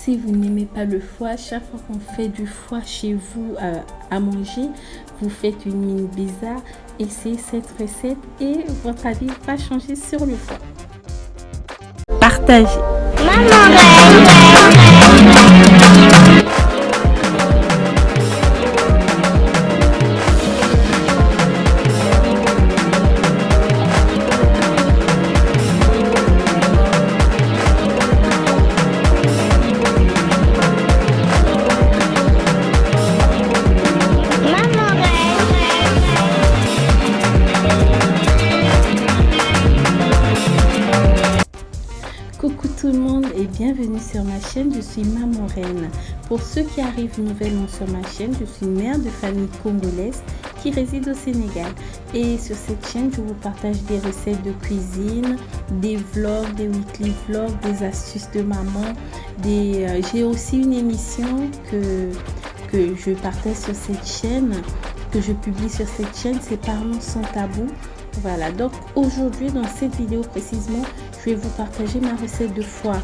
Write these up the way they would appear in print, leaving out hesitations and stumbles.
si vous n'aimez pas le foie, chaque fois qu'on fait du foie chez vous à manger, vous faites une mine bizarre. Essayez cette recette et votre avis va changer sur le foie. Partagez. Maman Coucou tout le monde et bienvenue sur ma chaîne, je suis Maman Reine. Pour ceux qui arrivent nouvellement sur ma chaîne, je suis mère de famille congolaise qui réside au Sénégal. Et sur cette chaîne, je vous partage des recettes de cuisine, des vlogs, des weekly vlogs, des astuces de maman. J'ai aussi une émission que je partage sur cette chaîne, que je publie sur cette chaîne, c'est Parlons sans tabou. Voilà, donc aujourd'hui dans cette vidéo précisément, je vais vous partager ma recette de foie.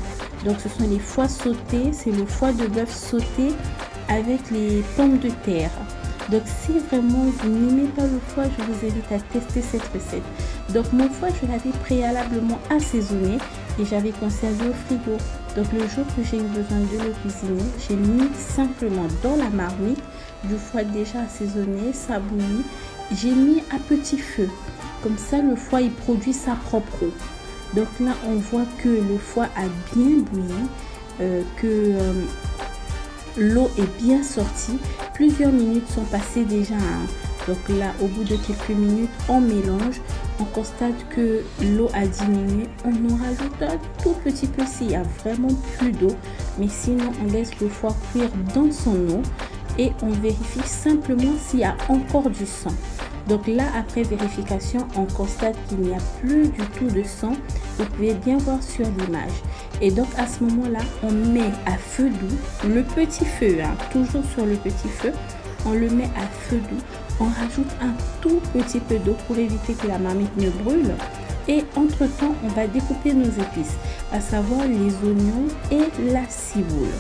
Donc ce sont les foies sautés, c'est le foie de bœuf sauté avec les pommes de terre. Donc si vraiment vous n'aimez pas le foie, je vous invite à tester cette recette. Donc mon foie, je l'avais préalablement assaisonné et j'avais conservé au frigo. Donc le jour que j'ai eu besoin de le cuisiner, j'ai mis simplement dans la marmite du foie déjà assaisonné, ça bouillit. J'ai mis à petit feu. Comme ça, le foie, il produit sa propre eau. Donc là, on voit que le foie a bien bouilli, que l'eau est bien sortie. Plusieurs minutes sont passées déjà. Donc là, au bout de quelques minutes, on mélange. On constate que l'eau a diminué. On en rajoute un tout petit peu s'il y a vraiment plus d'eau. Mais sinon, on laisse le foie cuire dans son eau. Et on vérifie simplement s'il y a encore du sang. Donc là, après vérification, on constate qu'il n'y a plus du tout de sang. Vous pouvez bien voir sur l'image. Et donc à ce moment-là, on met à feu doux, le petit feu, toujours sur le petit feu. On le met à feu doux. On rajoute un tout petit peu d'eau pour éviter que la marmite ne brûle. Et entre-temps, on va découper nos épices, à savoir les oignons et la ciboule.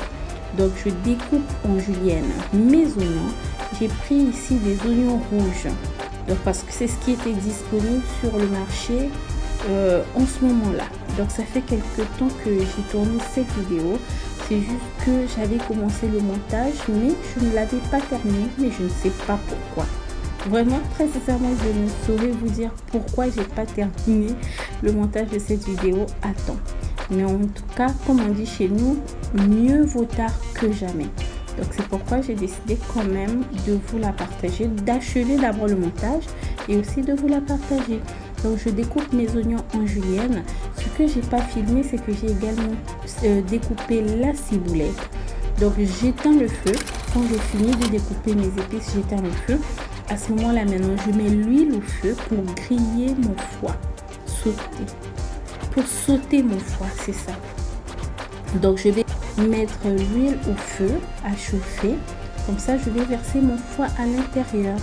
Donc je découpe en julienne mes oignons. J'ai pris ici des oignons rouges. Donc parce que c'est ce qui était disponible sur le marché en ce moment-là. Donc ça fait quelques temps que j'ai tourné cette vidéo. C'est juste que j'avais commencé le montage, mais je ne l'avais pas terminé, mais je ne sais pas pourquoi. Vraiment, très sincèrement, je ne saurais vous dire pourquoi j'ai pas terminé le montage de cette vidéo à temps. Mais en tout cas, comme on dit chez nous, mieux vaut tard que jamais. Donc c'est pourquoi j'ai décidé quand même de vous la partager, d'achever d'abord le montage et aussi de vous la partager. Donc je découpe mes oignons en julienne. Ce que j'ai pas filmé, c'est que j'ai également découpé la ciboulette. Donc j'éteins le feu. Quand j'ai fini de découper mes épices, j'éteins le feu. À ce moment-là, maintenant, je mets l'huile au feu pour griller mon foie sauté. Pour sauter mon foie, c'est ça. Donc je vais mettre l'huile au feu à chauffer. Comme ça, je vais verser mon foie à l'intérieur.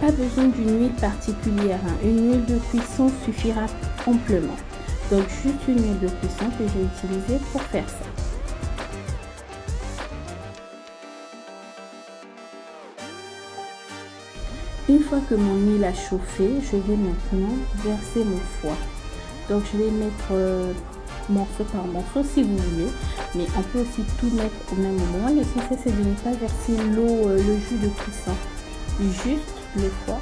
Pas besoin d'une huile particulière. Une huile de cuisson suffira amplement. Donc juste une huile de cuisson que j'ai utilisée pour faire ça. Une fois que mon huile a chauffé, je vais maintenant verser mon foie. Donc je vais mettre morceau par morceau si vous voulez, mais on peut aussi tout mettre au même moment. L'essentiel c'est de ne pas verser l'eau, le jus de cuisson, juste le foie.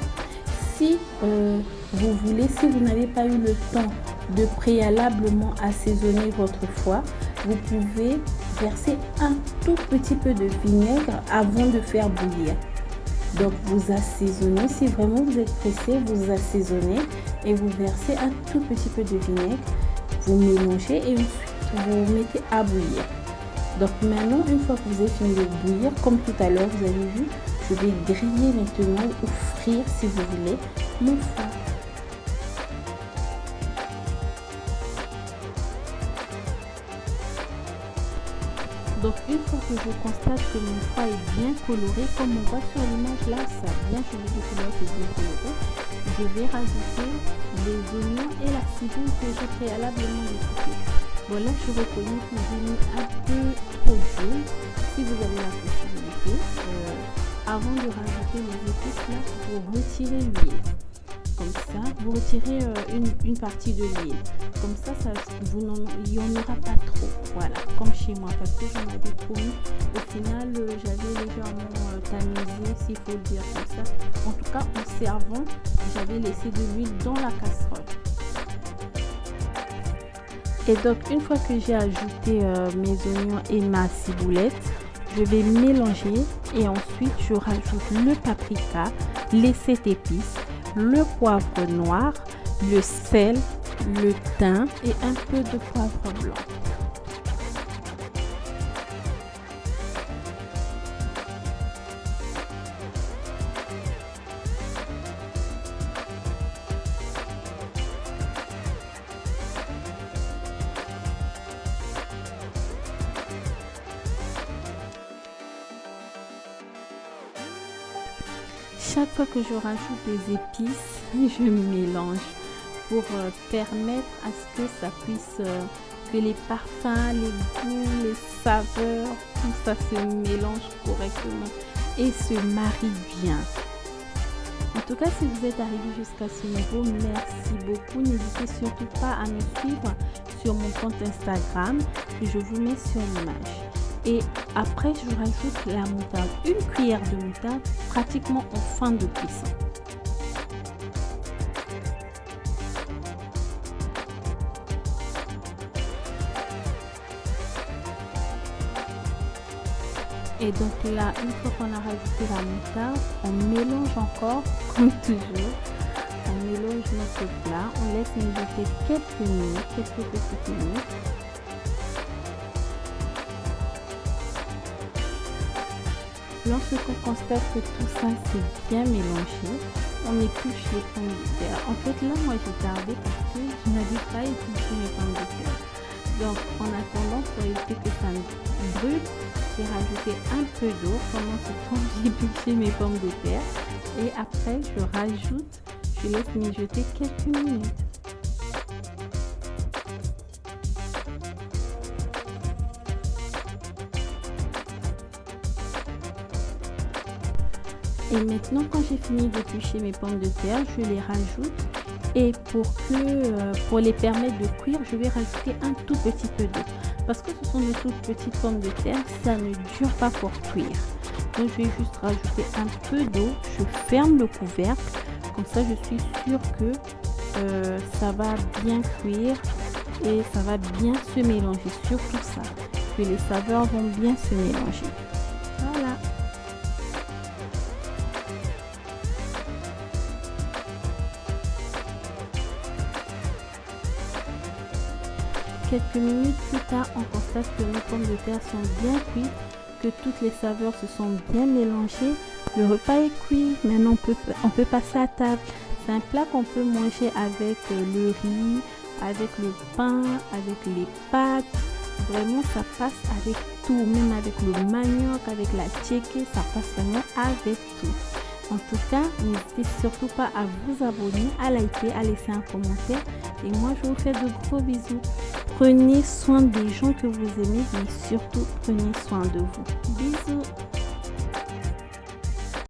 Si vous voulez, si vous n'avez pas eu le temps de préalablement assaisonner votre foie, vous pouvez verser un tout petit peu de vinaigre avant de faire bouillir. Donc vous assaisonnez, si vraiment vous êtes pressé, vous assaisonnez et vous versez un tout petit peu de vinaigre. Vous mélangez et ensuite vous mettez à bouillir. Donc maintenant, une fois que vous avez fini de bouillir, comme tout à l'heure vous avez vu, je vais griller maintenant ou frire si vous voulez mon foie. Donc une fois que je constate que mon foie est bien coloré, comme on voit sur l'image là, ça a bien changé de couleur, c'est bien coloré, je vais rajouter les oignons et la ciboule que j'ai préalablement découpée. Bon là je reconnais que j'ai mis un peu trop d'huile. Si vous avez la possibilité, avant de rajouter les épices là, vous retirez l'huile. Comme ça, vous retirez une partie de l'huile. Comme ça, il n'y en aura pas trop. Voilà, comme chez moi, parce que j'en avais trop mis. Au final, j'avais légèrement tamisé, s'il faut le dire comme ça. En tout cas, en servant, j'avais laissé de l'huile dans la casserole. Et donc, une fois que j'ai ajouté mes oignons et ma ciboulette, je vais mélanger et ensuite je rajoute le paprika, les 7 épices, le poivre noir, le sel, le thym et un peu de poivre blanc. Chaque fois que je rajoute des épices, je mélange pour permettre à ce que ça puisse, que les parfums, les goûts, les saveurs, tout ça se mélange correctement et se marie bien. En tout cas, si vous êtes arrivé jusqu'à ce niveau, merci beaucoup. N'hésitez surtout pas à me suivre sur mon compte Instagram que je vous mets sur l'image. Et après, je rajoute la moutarde, une cuillère de moutarde, pratiquement en fin de cuisson. Et donc là, une fois qu'on a rajouté la moutarde, on mélange encore, comme toujours. On mélange notre plat, on laisse mijoter quelques minutes, quelques petites minutes. Lorsqu'on constate que tout ça c'est bien mélangé, on épluche les pommes de terre. En fait, là, moi j'ai tardé parce que je n'avais pas épluché mes pommes de terre. Donc, en attendant, pour éviter que ça me brûle, j'ai rajouté un peu d'eau. Pendant ce temps, j'ai épluché mes pommes de terre. Et après, je laisse mijoter quelques minutes. Et maintenant, quand j'ai fini d'éplucher mes pommes de terre, je les rajoute. Et pour les permettre de cuire, je vais rajouter un tout petit peu d'eau. Parce que ce sont de toutes petites pommes de terre, ça ne dure pas pour cuire. Donc, je vais juste rajouter un peu d'eau. Je ferme le couvercle. Comme ça, je suis sûre que ça va bien cuire et ça va bien se mélanger. Surtout ça, que les saveurs vont bien se mélanger. Voilà. Quelques minutes plus tard, on constate que nos pommes de terre sont bien cuites, que toutes les saveurs se sont bien mélangées. Le repas est cuit, maintenant on peut passer à table. C'est un plat qu'on peut manger avec le riz, avec le pain, avec les pâtes. Vraiment, ça passe avec tout, même avec le manioc, avec la tchéké, ça passe vraiment avec tout. En tout cas, n'hésitez surtout pas à vous abonner, à liker, à laisser un commentaire. Et moi, je vous fais de gros bisous. Prenez soin des gens que vous aimez, mais surtout prenez soin de vous. Bisous.